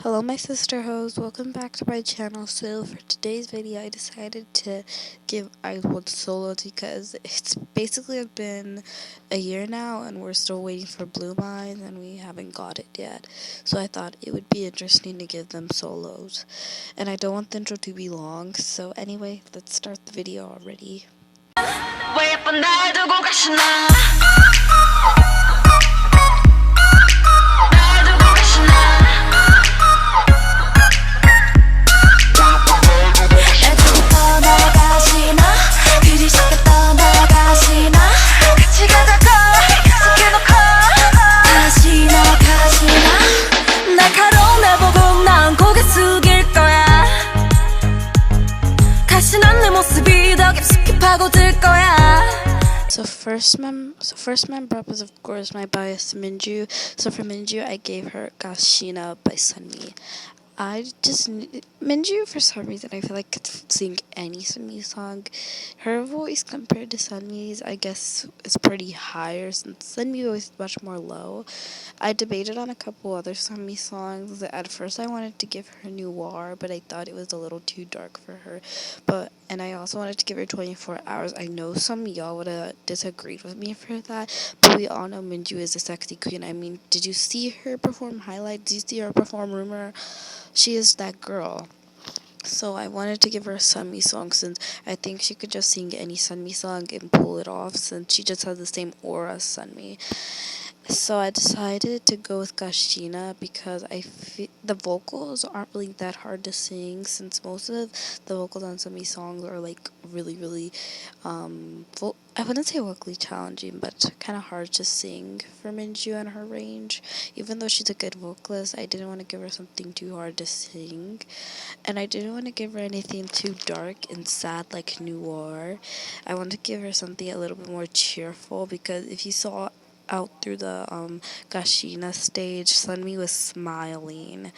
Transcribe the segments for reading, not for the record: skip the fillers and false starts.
Hello my sister hoes, welcome back to my channel. So for today's video I decided to give I1 solo because it's basically been a year now and we're still waiting for Blue Mine and we haven't got it yet. So I thought it would be interesting to give them solos. And I don't want the intro to be long, so anyway, let's start the video already. So first member up is of course my bias Minju. So for Minju I gave her Gashina by Sunmi. Minju for some reason I feel like could sing any Sunmi song. Her voice compared to Sunmi's I guess is pretty higher since Sunmi's voice is much more low. I debated on a couple other Sunmi songs. At first I wanted to give her Noir, but I thought it was a little too dark for her. And I also wanted to give her 24 hours. I know some of y'all would have disagreed with me for that, but we all know Minju is a sexy queen. I mean, did you see her perform Highlight? Did you see her perform Rumor? She is that girl. So I wanted to give her a Sunmi song since I think she could just sing any Sunmi song and pull it off since she just has the same aura as Sunmi. So I decided to go with Gashina because the vocals aren't really that hard to sing since most of the vocals on some of these songs are like really I wouldn't say vocally challenging, but kind of hard to sing for Minju and her range. Even though she's a good vocalist, I didn't want to give her something too hard to sing, and I didn't want to give her anything too dark and sad like Noir. I wanted to give her something a little bit more cheerful because if you saw out through the Gashina stage, Sunmi was smiling,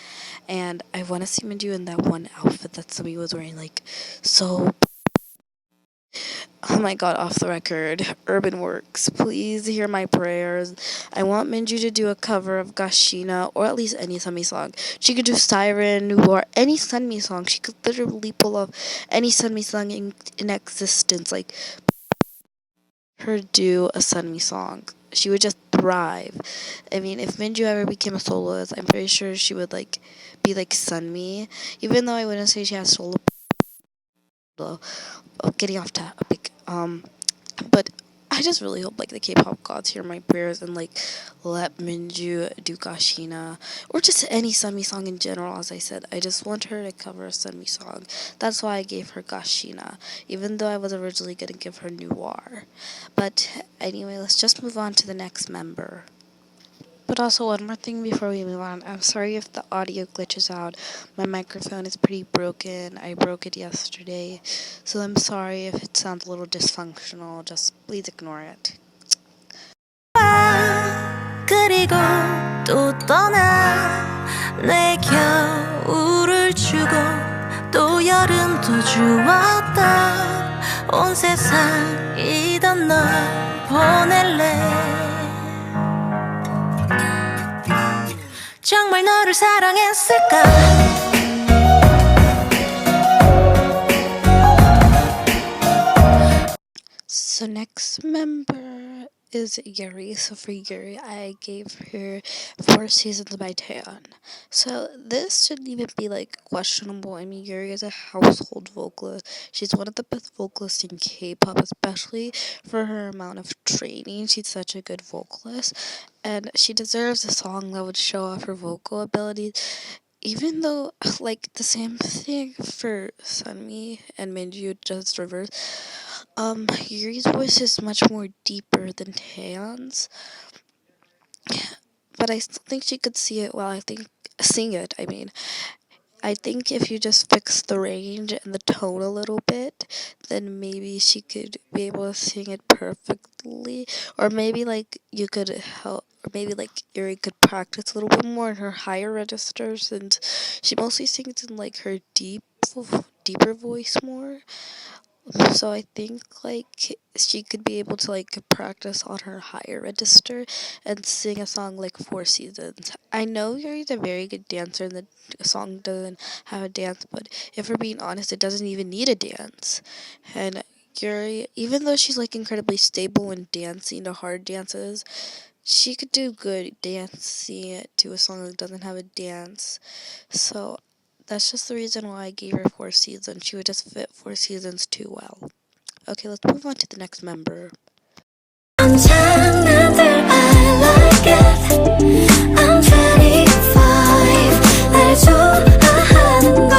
and I want to see Minju in that one outfit that Sunmi was wearing, like, so. Oh my god, off the record, Urban Works, please hear my prayers. I want Minju to do a cover of Gashina, or at least any Sunmi song. She could do Siren, Noir, any Sunmi song. She could literally pull off any Sunmi song in existence, like her do a Sunmi song. She would just thrive. I mean, if Minju ever became a soloist, I'm pretty sure she would be like Sunmi. Even though I wouldn't say she has solo. Getting off topic. But I just really hope the K-pop gods hear my prayers and let Minju do Gashina or just any Sunmi song in general. As I said, I just want her to cover a Sunmi song. That's why I gave her Gashina, even though I was originally gonna give her Noir. But anyway, let's just move on to the next member. But also one more thing before we move on. I'm sorry if the audio glitches out. My microphone is pretty broken. I broke it yesterday. So I'm sorry if it sounds a little dysfunctional. Just please ignore it. 그리고 또 떠나 내 겨울을 주고 또 여름도 주었다 온 세상이던 널 보낼래 정말 너를 사랑했을까 So next member is Yuri. So for Yuri, I gave her 4 Seasons by Taeyeon. So this shouldn't even be questionable. I mean, Yuri is a household vocalist. She's one of the best vocalists in K-pop, especially for her amount of training. She's such a good vocalist, and she deserves a song that would show off her vocal abilities. Even though, the same thing for Sunmi and Minju, just reverse. Yuri's voice is much more deeper than Taeyeon's, but I still think she could see it well. Sing it. I mean, I think if you just fix the range and the tone a little bit, then maybe she could be able to sing it perfectly, or maybe you could help. Or maybe Yuri could practice a little bit more in her higher registers, and she mostly sings in her deeper voice more. So I think like she could be able to like practice on her higher register and sing a song like Four Seasons. I know Yuri's a very good dancer and the song doesn't have a dance, but if we're being honest, it doesn't even need a dance. And Yuri, even though she's like incredibly stable when dancing the hard dances, she could do good dancing to a song that doesn't have a dance. So that's just the reason why I gave her Four Seasons. She would just fit Four Seasons too well. Okay, let's move on to the next member. I'm like I'm 25. 날 좋아하는 거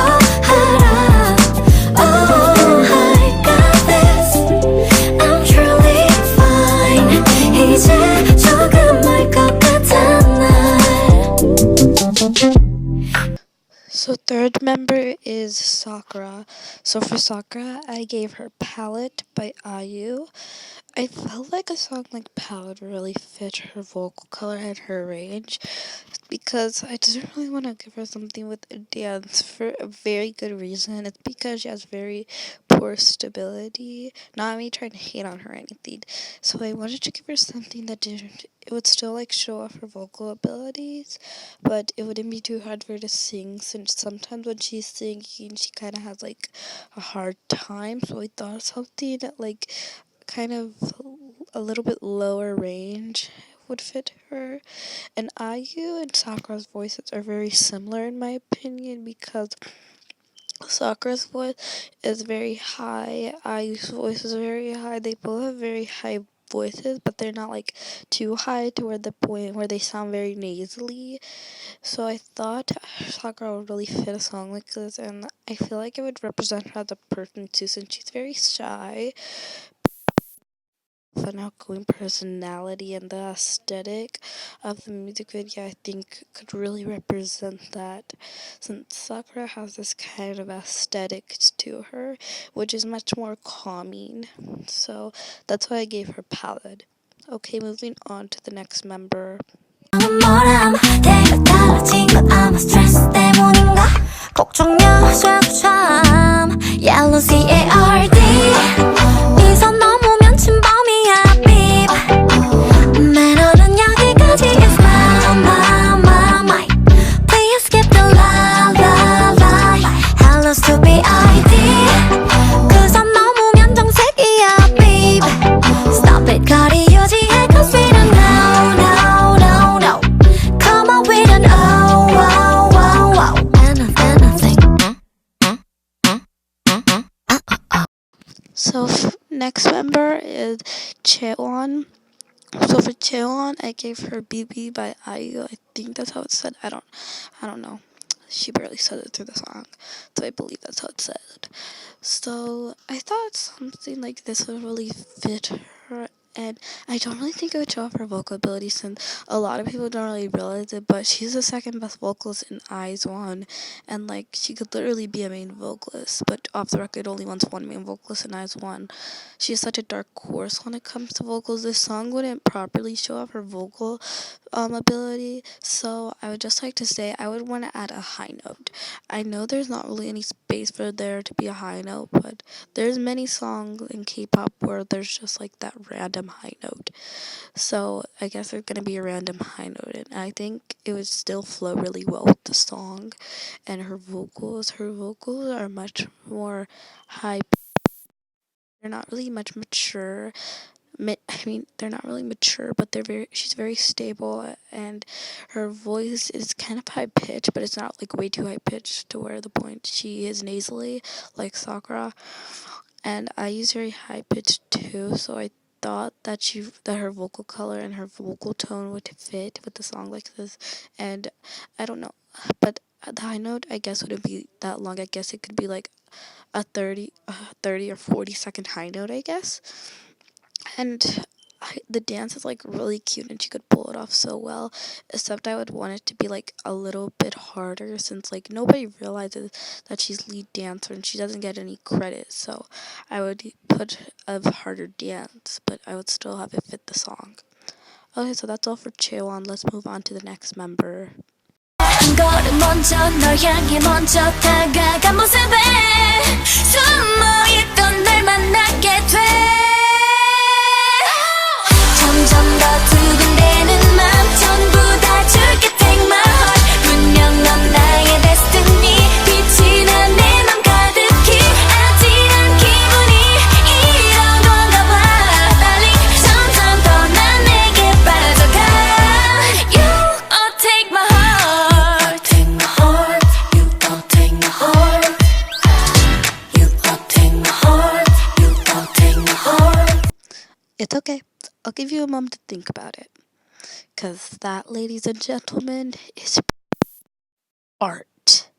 알아. Oh, I got this. I'm truly fine. 이제 조금 것 같아 날. So third member is Sakura. So for Sakura, I gave her Palette by IU. I felt like a song like Palette really fit her vocal color and her range because I didn't really want to give her something with a dance for a very good reason. It's because she has very poor stability. Not me trying to hate on her or anything. So I wanted to give her something that didn't. It would still like show off her vocal abilities, but it wouldn't be too hard for her to sing since sometimes when she's singing she kind of has like a hard time. So I thought something that like kind of a little bit lower range would fit her. And IU and Sakura's voices are very similar in my opinion because Sakura's voice is very high, IU's voice is very high. They both have very high voices, but they're not like too high to where the point where they sound very nasally. So I thought Sakura would really fit a song like this, and I feel like it would represent her as a person too, since she's very shy. Fun outgoing personality and the aesthetic of the music video I think could really represent that, since Sakura has this kind of aesthetic to her which is much more calming, so that's why I gave her Palette. Okay, moving on to the next member. Yellow CARD 이선 넘으면 침범이야 beep 매너는 여기까지 is my Please skip the la Hello stupid ID 그선 넘으면 정색이야 beep Stop it 거리 유지해 cause we don't know Come on we don't So next member is Cheon. So for Cheon, I gave her BB by IU. I think that's how it's said. I don't know. She barely said it through the song, so I believe that's how it's said. So I thought something like this would really fit her, and I don't really think it would show off her vocal ability since a lot of people don't really realize it, but she's the second best vocalist in IZ*ONE, and like she could literally be a main vocalist, but off the record only wants one main vocalist in IZ*ONE. She's such a dark horse when it comes to vocals. This song wouldn't properly show off her vocal ability, so I would just like to say I would want to add a high note. I know there's not really any space for there to be a high note, but there's many songs in K-pop where there's just like that random high note. So I guess there's gonna be a random high note, and I think it would still flow really well with the song. And her vocals are much more high. They're not really much mature. They're not really mature, but she's very stable, and her voice is kind of high pitched, but it's not like way too high pitched to where the point she is nasally like Sakura. And I use very high pitched too, so I thought that her vocal color and her vocal tone would fit with the song like this. And I don't know, but the high note I guess wouldn't be that long. I guess it could be like a 30 or 40-second high note, I guess. And the dance is like really cute and she could pull it off so well, except I would want it to be like a little bit harder since like nobody realizes that she's lead dancer and she doesn't get any credit, so I would put a harder dance, but I would still have it fit the song. Okay, so that's all for Cheon. Let's move on to the next member. 한 걸음 먼저 널 향해 먼저 다가간 모습에 숨어있던 널 만나게 돼 점점 더 두근대는 맘 전부 다 줄게 take my heart 분명 넌 나의 destiny 빛이 난 내 맘 가득히 아찔한 기분이 이런 건가 봐 darling 점점 더 난 내게 빠져가 You take my heart take my heart You take my heart You take my heart You take my heart It's okay. I'll give you a moment to think about it. Because that, ladies and gentlemen, is art.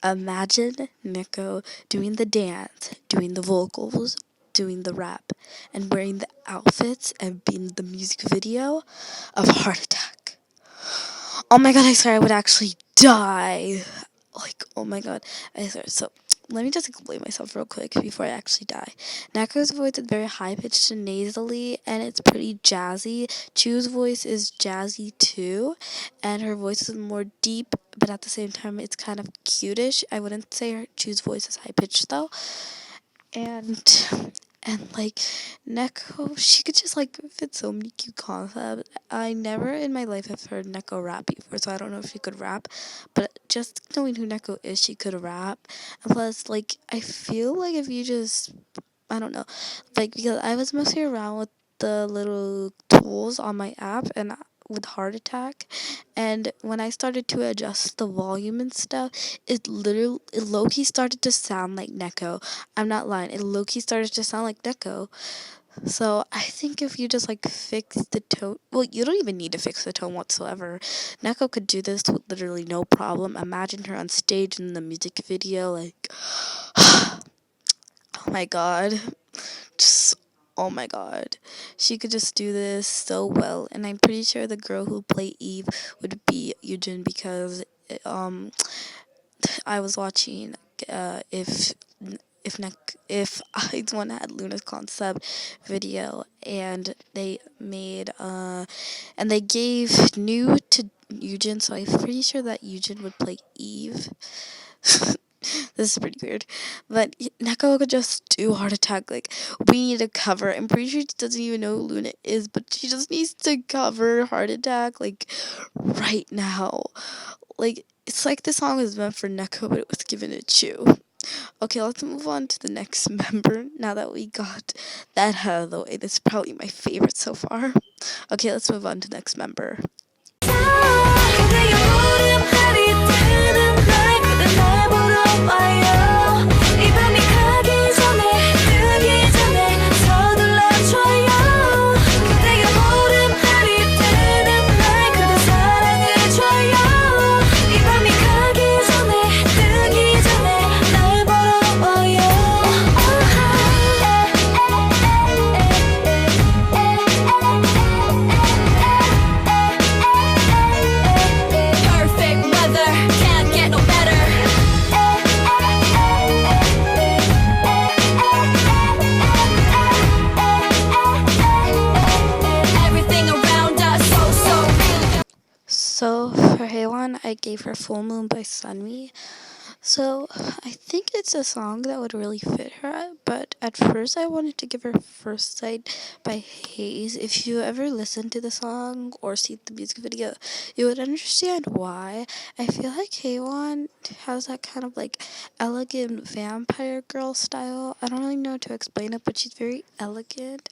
Imagine Nico doing the dance, doing the vocals, doing the rap, and wearing the outfits and being the music video of Heart Attack. Oh my god, I swear I would actually die. Like, oh my god, I swear. So, let me just explain myself real quick before I actually die. Neko's voice is very high pitched and nasally, and it's pretty jazzy. Chu's voice is jazzy too, and her voice is more deep, but at the same time, it's kind of cutish. I wouldn't say Chu's voice is high pitched though. And like Neko, she could just like fit so many cute concepts. I never in my life have heard Neko rap before, so I don't know if she could rap. But just knowing who Neko is, she could rap. And plus, like I feel like if you just, I don't know, like because I was mostly around with the little tools on my app and with Heart Attack, and when I started to adjust the volume and stuff, it low-key started to sound like Neko. I'm not lying, it low-key started to sound like Neko. So I think if you just like fix the tone, well, you don't even need to fix the tone whatsoever. Neko could do this with literally no problem. Imagine her on stage in the music video, like, oh my god, just oh my god, she could just do this so well. And I'm pretty sure the girl who played Eve would be Yujin, because I was watching if I1 had Luna's concept video, and they made and they gave new to Yujin, so I'm pretty sure that Yujin would play Eve. This is pretty weird. But Neko could just do Heart Attack. Like, we need a cover. I'm pretty sure she doesn't even know who Luna is, but she just needs to cover Heart Attack, like, right now. Like, it's like the song was meant for Neko, but it was given to Chu. Okay, let's move on to the next member. Now that we got that out of the way, this is probably my favorite so far. Okay, let's move on to the next member. So for Heywan, I gave her Full Moon by Sunmi. So I think it's a song that would really fit her, but at first I wanted to give her First Sight by Haze. If you ever listen to the song or see the music video, you would understand why. I feel like Heywan has that kind of like elegant vampire girl style. I don't really know how to explain it, but she's very elegant.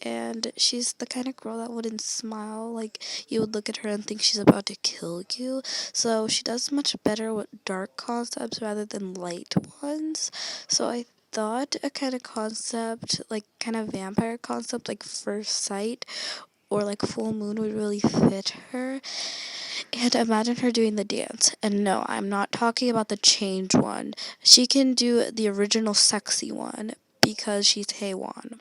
And she's the kind of girl that wouldn't smile, like you would look at her and think she's about to kill you. So she does much better with dark concepts rather than light ones. So I thought a kind of concept, like kind of vampire concept, like First Sight or like Full Moon would really fit her. And imagine her doing the dance. And no, I'm not talking about the change one. She can do the original sexy one because she's Heywan.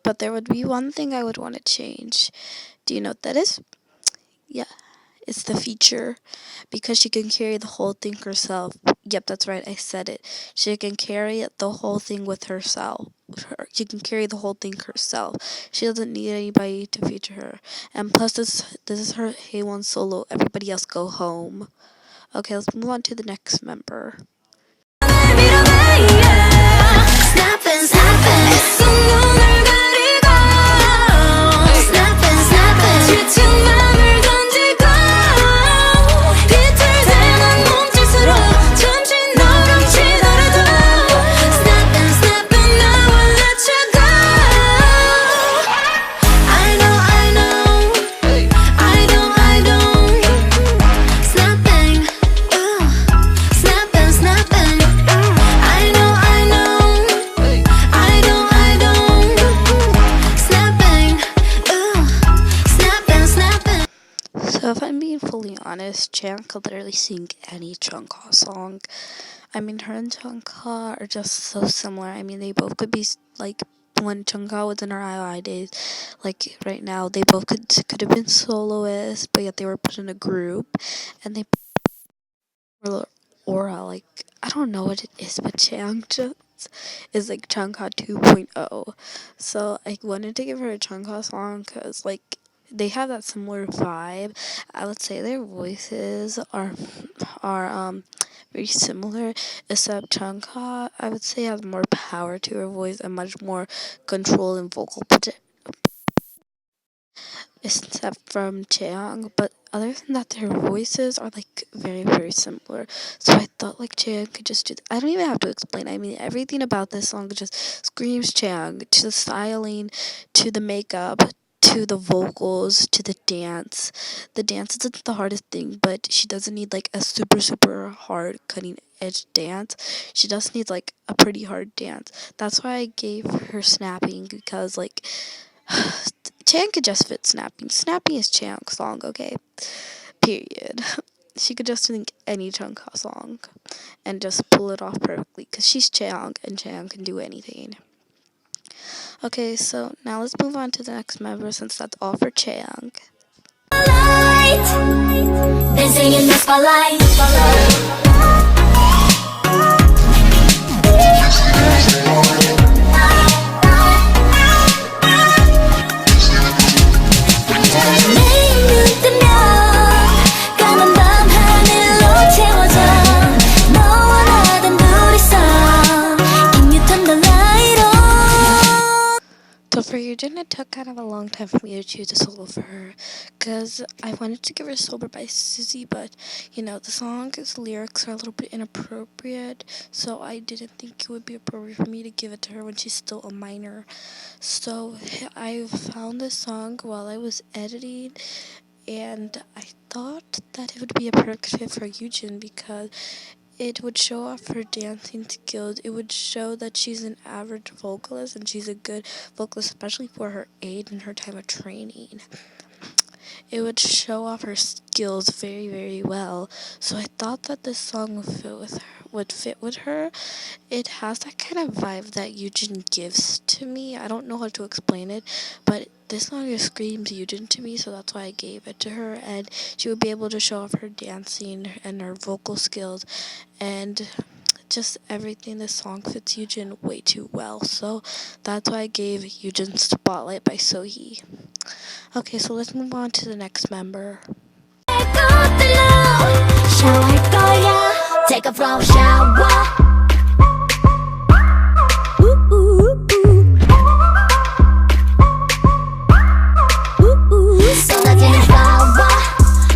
But there would be one thing I would want to change. Do you know what that is? Yeah, it's the feature. Because she can carry the whole thing herself. Yep, that's right, I said it. She can carry the whole thing with herself. She can carry the whole thing herself. She doesn't need anybody to feature her. And plus, this is her Heywan solo. Everybody else go home. Okay, let's move on to the next member. honest, Chan could literally sing any Jungkook song. I mean, her and Jungkook are just so similar. I mean, they both could be like when Jungkook was in her IOI days, like right now, they both could have been soloists, but yet they were put in a group, and they were aura. Like I don't know what it is, but Chang just is like Jungkook 2.0. So I wanted to give her a Jungkook song because like they have that similar vibe. I would say their voices are very similar, except Jungkook I would say has more power to her voice and much more control and vocal except from Chaeyoung, but other than that, their voices are like very, very similar. So I thought like Chaeyoung could just do. I don't even have to explain. I mean, everything about this song just screams Chaeyoung, to the styling, to the makeup, to the vocals, to the dance. The dance isn't the hardest thing, but she doesn't need like a super, super hard cutting edge dance. She just needs like a pretty hard dance. That's why I gave her snapping, because like Chan could just fit snapping. Snapping is Chan's song, okay? Period. She could just sing any Jungkook song and just pull it off perfectly because she's Chang and Chang can do anything. Okay, so now let's move on to the next member since that's all for Chang. Dancing in the spotlight. So for Yujin, it took kind of a long time for me to choose a solo for her, because I wanted to give her Sober by Suzy, but, you know, the song's lyrics are a little bit inappropriate, so I didn't think it would be appropriate for me to give it to her when she's still a minor. So I found this song while I was editing, and I thought that it would be a perfect fit for Yujin because it would show off her dancing skills. It would show that she's an average vocalist and she's a good vocalist, especially for her age and her time of training. It would show off her skills very, very well. So I thought that this song would fit with her. It has that kind of vibe that Yujin gives to me. I don't know how to explain it, but this song just screams Yujin to me, so that's why I gave it to her, and she would be able to show off her dancing and her vocal skills and just everything. This song fits Yujin way too well, so that's why I gave Yujin Spotlight by Sohee. Okay, so let's move on to the next member. Take a flow shower. 쏟아지는 flower.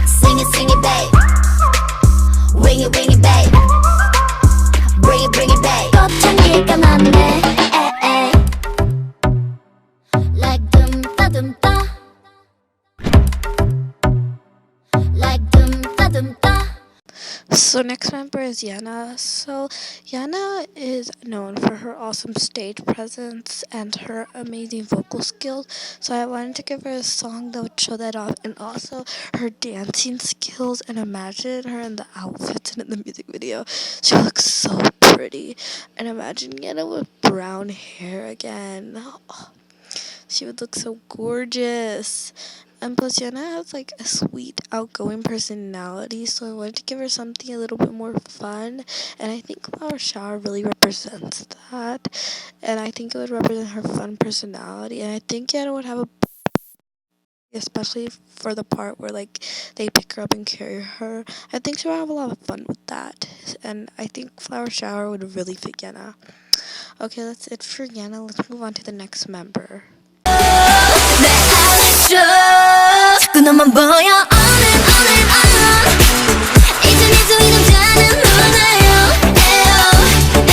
Sing it, babe. Wing it, babe. Bring it, babe. 꽃향기가 나네. Like 둠따. Like 둠따. So next member is Yana. So Yana is known for her awesome stage presence and her amazing vocal skills. So I wanted to give her a song that would show that off, and also her dancing skills. And imagine her in the outfits and in the music video. She looks so pretty. And imagine Yana with brown hair again. Oh, she would look so gorgeous. And plus, Yana has like a sweet, outgoing personality, so I wanted to give her something a little bit more fun. And I think Flower Shower really represents that. And I think it would represent her fun personality. And I think Yana would have a, especially for the part where like they pick her up and carry her. I think she would have a lot of fun with that. And I think Flower Shower would really fit Yana. Okay, that's it for Yana. Let's move on to the next member. 자꾸 너만 보여 on and on. 이제 네 남자는 누나요.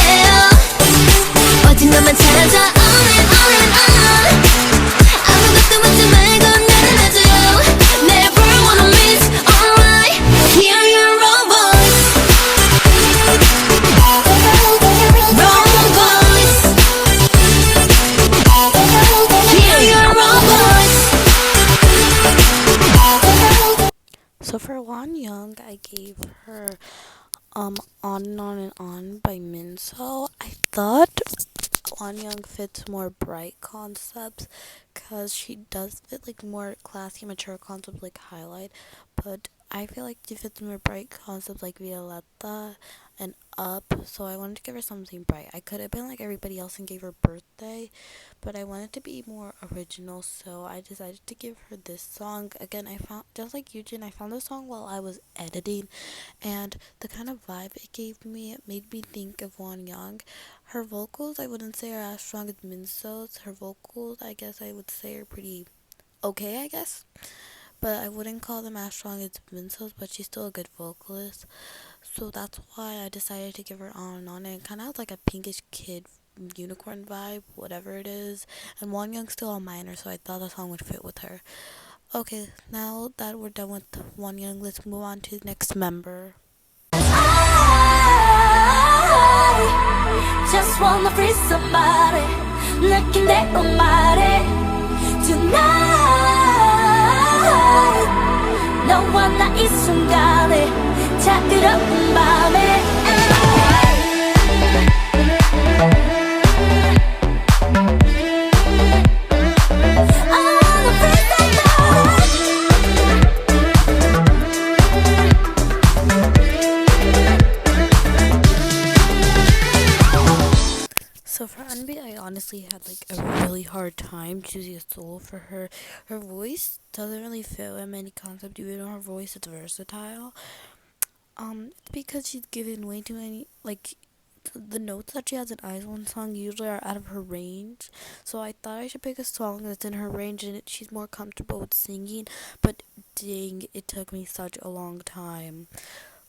에요. 어딘 너만 찾아 on and on. 아무것도 묻지 말고 나를 놔줘요. Never wanna miss, alright. Hear your own voice. Wrong voice. Hear your own voice. her On and On by Minso. I thought Won fits more bright concepts because she does fit like more classy, mature concepts like Highlight, but I feel like she fits more bright concepts like Violetta and Up, so I wanted to give her something bright. I could have been like everybody else and gave her Birthday, but I wanted to be more original, so I decided to give her this song. Again, I found, just like Eugene, I found this song while I was editing, and the kind of vibe it gave me, it made me think of Won Young. Her vocals, I wouldn't say are as strong as Minso's. Her vocals, I guess I would say are pretty okay, I guess. But I wouldn't call them as strong as Minso's, but she's still a good vocalist. So that's why I decided to give her On and On. And it kind of has like a pinkish kid unicorn vibe, whatever it is. And Won Young's still a minor, so I thought the song would fit with her. Okay, now that we're done with Won Young, let's move on to the next member. I just wanna free somebody 느낀 대로 말해 Tonight 너와 나 이 순간에 자유로운 밤에 So for Unbeat, I honestly had like a really hard time choosing a solo for her. Her voice doesn't really fit with many concepts, even though her voice is versatile. It's because she's given way too many, like, the notes that she has in Eyes One song usually are out of her range. So I thought I should pick a song that's in her range and she's more comfortable with singing. But dang, it took me such a long time.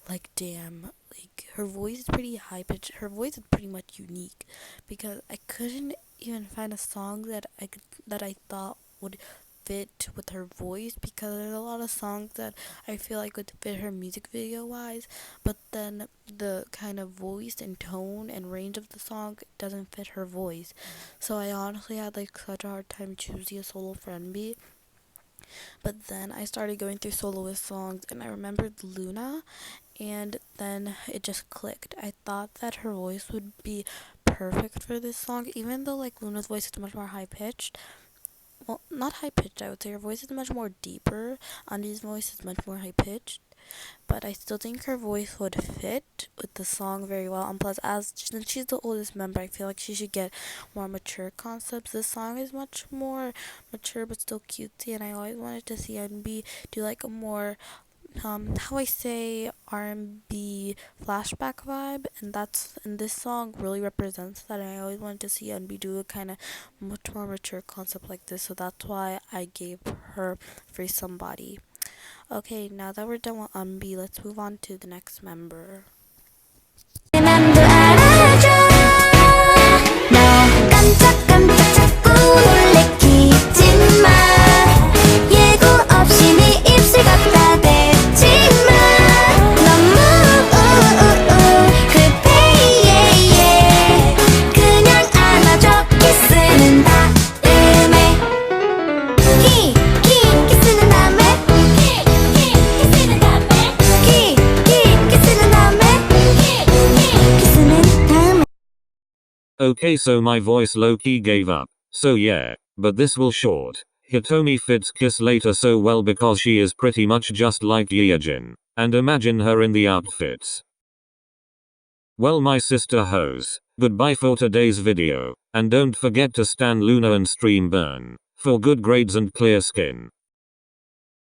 Like, damn, like, her voice is pretty high pitched. Her voice is pretty much unique because I couldn't even find a song that I thought would fit with her voice, because there's a lot of songs that I feel like would fit her music video wise, but then the kind of voice and tone and range of the song doesn't fit her voice. So I honestly had like such a hard time choosing a solo for NB. But then I started going through soloist songs and I remembered Loona, and then it just clicked. I thought that her voice would be perfect for this song, even though like Luna's voice is much more high pitched. Well, not high pitched, I would say. Her voice is much more deeper. Andy's voice is much more high pitched, but I still think her voice would fit with the song very well. And plus, as since she's the oldest member, I feel like she should get more mature concepts. This song is much more mature but still cutesy, and I always wanted to see NB do like a more how I say R&B flashback vibe, and this song really represents that. And I always wanted to see NB do a kind of much more mature concept like this, so that's why I gave her Free Somebody. Okay, now that we're done with NB, let's move on to the next member. 맘도 알아줘 너 깜짝깜짝 자꾸 놀래키지마 예고 없이 네 입술 갖다 대지마 너무 급해 yeah, yeah. 그냥 안아줘 키스는 다음에 키스는 다음에 키스는 다음에 키스는 다음에 Okay, so my voice low-key gave up. So yeah, but this will short. Hitomi fits Kiss later so well because she is pretty much just like Yeojin. And imagine her in the outfits. Well, my sister hoes, goodbye for today's video. And don't forget to stan Loona and stream Burn for good grades and clear skin.